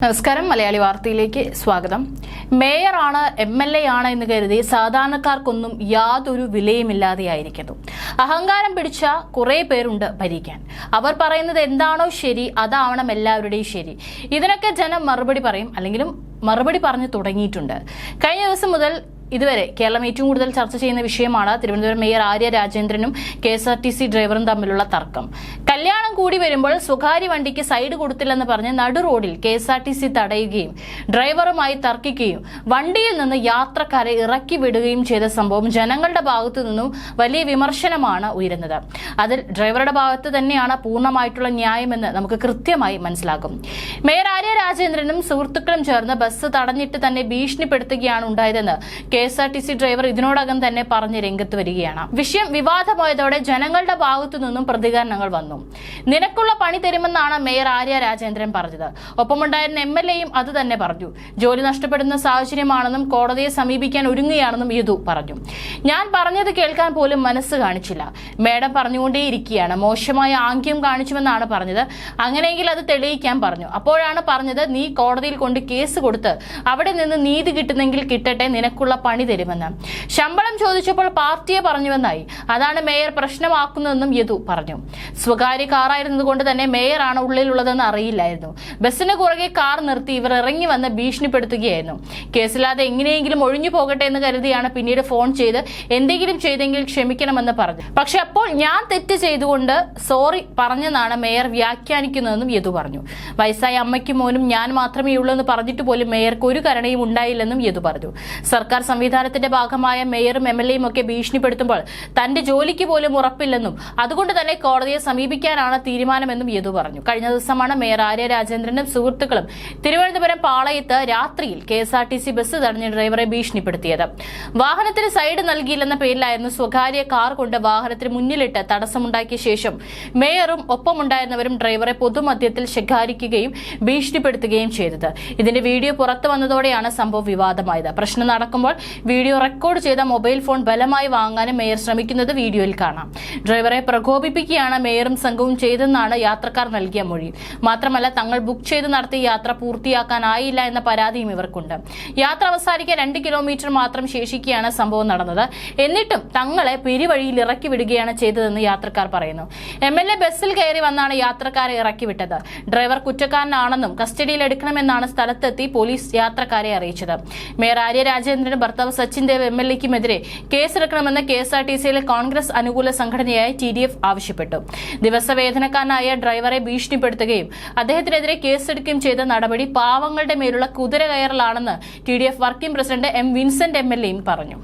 നമസ്കാരം മലയാളി വാർത്തയിലേക്ക് സ്വാഗതം. മേയറാണ് MLA ആണ് എന്ന് കരുതി സാധാരണക്കാർക്കൊന്നും യാതൊരു വിലയുമില്ലാതെയായിരിക്കുന്നു. അഹങ്കാരം പിടിച്ച കുറേ പേരുണ്ട് ഭരിക്കാൻ. അവർ പറയുന്നത് എന്താണോ ശരി അതാവണം എല്ലാവരുടെയും ശരി. ഇതിനൊക്കെ ജനം മറുപടി പറയും, അല്ലെങ്കിലും മറുപടി പറഞ്ഞു തുടങ്ങിയിട്ടുണ്ട്. കഴിഞ്ഞ ദിവസം മുതൽ ഇതുവരെ കേരളം ഏറ്റവും കൂടുതൽ ചർച്ച ചെയ്യുന്ന വിഷയമാണ് തിരുവനന്തപുരം മേയർ ആര്യ രാജേന്ദ്രനും KSRTC ഡ്രൈവറും തമ്മിലുള്ള തർക്കം. കല്യാണം കൂടി വരുമ്പോൾ സ്വകാര്യ വണ്ടിക്ക് സൈഡ് കൊടുത്തില്ലെന്ന് പറഞ്ഞ് നടു റോഡിൽ KSRTC തടയുകയും ഡ്രൈവറുമായി തർക്കിക്കുകയും വണ്ടിയിൽ നിന്ന് യാത്രക്കാരെ ഇറക്കി വിടുകയും ചെയ്ത സംഭവം ജനങ്ങളുടെ ഭാഗത്തു നിന്നും വലിയ വിമർശനമാണ് ഉയരുന്നത്. അതിൽ ഡ്രൈവറുടെ ഭാഗത്ത് തന്നെയാണ് പൂർണ്ണമായിട്ടുള്ള ന്യായമെന്ന് നമുക്ക് കൃത്യമായി മനസ്സിലാക്കും. മേയർ ആര്യ രാജേന്ദ്രനും സുഹൃത്തുക്കളും ചേർന്ന് ബസ് തടഞ്ഞിട്ട് തന്നെ ഭീഷണിപ്പെടുത്തുകയാണ് ഉണ്ടായതെന്ന് KSRTC ഡ്രൈവർ ഇതിനോടകം തന്നെ പറഞ്ഞ് രംഗത്ത് വരികയാണ്. വിഷയം വിവാദമായതോടെ ജനങ്ങളുടെ ഭാഗത്തു നിന്നും പ്രതികരണങ്ങൾ വന്നു. നിനക്കുള്ള പണി തരുമെന്നാണ് മേയർ ആര്യ രാജേന്ദ്രൻ പറഞ്ഞത്. ഒപ്പമുണ്ടായിരുന്ന MLAയും അത് തന്നെ പറഞ്ഞു. ജോലി നഷ്ടപ്പെടുന്ന സാഹചര്യമാണെന്നും കോടതിയെ സമീപിക്കാൻ ഒരുങ്ങുകയാണെന്നും യദു പറഞ്ഞു. ഞാൻ പറഞ്ഞത് കേൾക്കാൻ പോലും മനസ്സ് കാണിച്ചില്ല. മേഡം പറഞ്ഞുകൊണ്ടേയിരിക്കുകയാണ്. മോശമായ ആംഗ്യം കാണിച്ചുവെന്നാണ് പറഞ്ഞത്. അങ്ങനെയെങ്കിൽ അത് തെളിയിക്കാൻ പറഞ്ഞു. അപ്പോഴാണ് പറഞ്ഞത് നീ കോടതിയിൽ കൊണ്ട് കേസ് കൊടുത്ത് അവിടെ നിന്ന് നീതി കിട്ടുന്നെങ്കിൽ കിട്ടട്ടെ, നിനക്കുള്ള പണി തരുമെന്ന്. ശമ്പളം ചോദിച്ചപ്പോൾ പാർട്ടിയെ പറഞ്ഞുവെന്നായി. അതാണ് മേയർ പ്രശ്നമാക്കുന്നതെന്നും യദു പറഞ്ഞു. സ്വകാര്യ കാറായിരുന്നത് കൊണ്ട് തന്നെ മേയറാണ് ഉള്ളിലുള്ളതെന്ന് അറിയില്ലായിരുന്നു. ബസ്സിന് പുറകെ കാർ നിർത്തി ഇവർ ഇറങ്ങി വന്ന് ഭീഷണിപ്പെടുത്തുകയായിരുന്നു. കേസില്ലാതെ എങ്ങനെയെങ്കിലും ഒഴിഞ്ഞു പോകട്ടെ എന്ന് കരുതിയാണ് പിന്നീട് ഫോൺ ചെയ്ത് എന്തെങ്കിലും ചെയ്തെങ്കിൽ ക്ഷമിക്കണമെന്ന് പറഞ്ഞു. പക്ഷെ അപ്പോൾ ഞാൻ തെറ്റ് ചെയ്തുകൊണ്ട് സോറി പറഞ്ഞെന്നാണ് മേയർ വ്യാഖ്യാനിക്കുന്നതെന്നും യദു പറഞ്ഞു. വയസ്സായ അമ്മയ്ക്കും മോനും ഞാൻ മാത്രമേ ഉള്ളൂ എന്ന് പറഞ്ഞിട്ട് പോലും മേയർക്ക് ഒരു കരുണയും ഉണ്ടായില്ലെന്നും യദു പറഞ്ഞു. സർക്കാർ സംവിധാനത്തിന്റെ ഭാഗമായ മേയറും MLAയും ഒക്കെ ഭീഷണിപ്പെടുത്തുമ്പോൾ തന്റെ ജോലിക്ക് പോലും ഉറപ്പില്ലെന്നും അതുകൊണ്ട് തന്നെ കോടതിയെ സമീപിക്കാനാണ് തീരുമാനമെന്നും യദു പറഞ്ഞു. കഴിഞ്ഞ ദിവസമാണ് മേയർ ആര്യ രാജേന്ദ്രനും സുഹൃത്തുക്കളും തിരുവനന്തപുരം പാളയത്ത് രാത്രിയിൽ KSRTC ബസ് തടഞ്ഞ് ഡ്രൈവറെ ഭീഷണിപ്പെടുത്തിയത്. വാഹനത്തിന് സൈഡ് നൽകിയില്ലെന്ന പേരിലായിരുന്നു സ്വകാര്യ കാർ കൊണ്ട് വാഹനത്തിന് മുന്നിലിട്ട് തടസ്സമുണ്ടാക്കിയ ശേഷം മേയറും ഒപ്പമുണ്ടായിരുന്നവരും ഡ്രൈവറെ പൊതുമധ്യത്തിൽ ശകാരിക്കുകയും ഭീഷണിപ്പെടുത്തുകയും ചെയ്തത്. ഇതിന്റെ വീഡിയോ പുറത്തു വന്നതോടെയാണ് സംഭവം വിവാദമായത്. പ്രശ്നം നടക്കുമ്പോൾ വീഡിയോ റെക്കോർഡ് ചെയ്ത മൊബൈൽ ഫോൺ ബലമായി വാങ്ങാനും മേയർ ശ്രമിക്കുന്നത് വീഡിയോയിൽ കാണാം. ഡ്രൈവറെ പ്രകോപിപ്പിക്കുകയാണ് മേയറും സംഘവും ചെയ്തെന്നാണ് യാത്രക്കാർ നൽകിയ മൊഴി. മാത്രമല്ല, തങ്ങൾ ബുക്ക് ചെയ്ത് നടത്തിയ യാത്ര പൂർത്തിയാക്കാനായില്ല എന്ന പരാതിയും ഇവർക്കുണ്ട്. യാത്ര അവസാനിക്കാൻ 2 കിലോമീറ്റർ മാത്രം ശേഷിക്കുകയാണ് സംഭവം നടന്നത്. എന്നിട്ടും തങ്ങളെ പെരുവഴിയിൽ ഇറക്കി വിടുകയാണ് ചെയ്തതെന്ന് യാത്രക്കാർ പറയുന്നു. MLA ബസ്സിൽ കയറി വന്നാണ് യാത്രക്കാരെ ഇറക്കി വിട്ടത്. ഡ്രൈവർ കുറ്റക്കാരനാണെന്നും കസ്റ്റഡിയിൽ എടുക്കണമെന്നാണ് സ്ഥലത്തെത്തി പോലീസ് യാത്രക്കാരെ അറിയിച്ചത്. മേയർ ആര്യ രാജേന്ദ്രന് ഭർത്താവ് സച്ചിൻ ദേവ് MLAയ്ക്കുമെതിരെ കേസെടുക്കണമെന്ന് KSRTCയിലെ കോൺഗ്രസ് അനുകൂല സംഘടനയായ TDF ആവശ്യപ്പെട്ടു. ദിവസവേതനക്കാരനായ ഡ്രൈവറെ ഭീഷണിപ്പെടുത്തുകയും അദ്ദേഹത്തിനെതിരെ കേസെടുക്കുകയും ചെയ്ത നടപടി പാവങ്ങളുടെ മേലുള്ള കുതിര കയറലാണെന്ന് TDF working president M. Vincent MLAയും പറഞ്ഞു.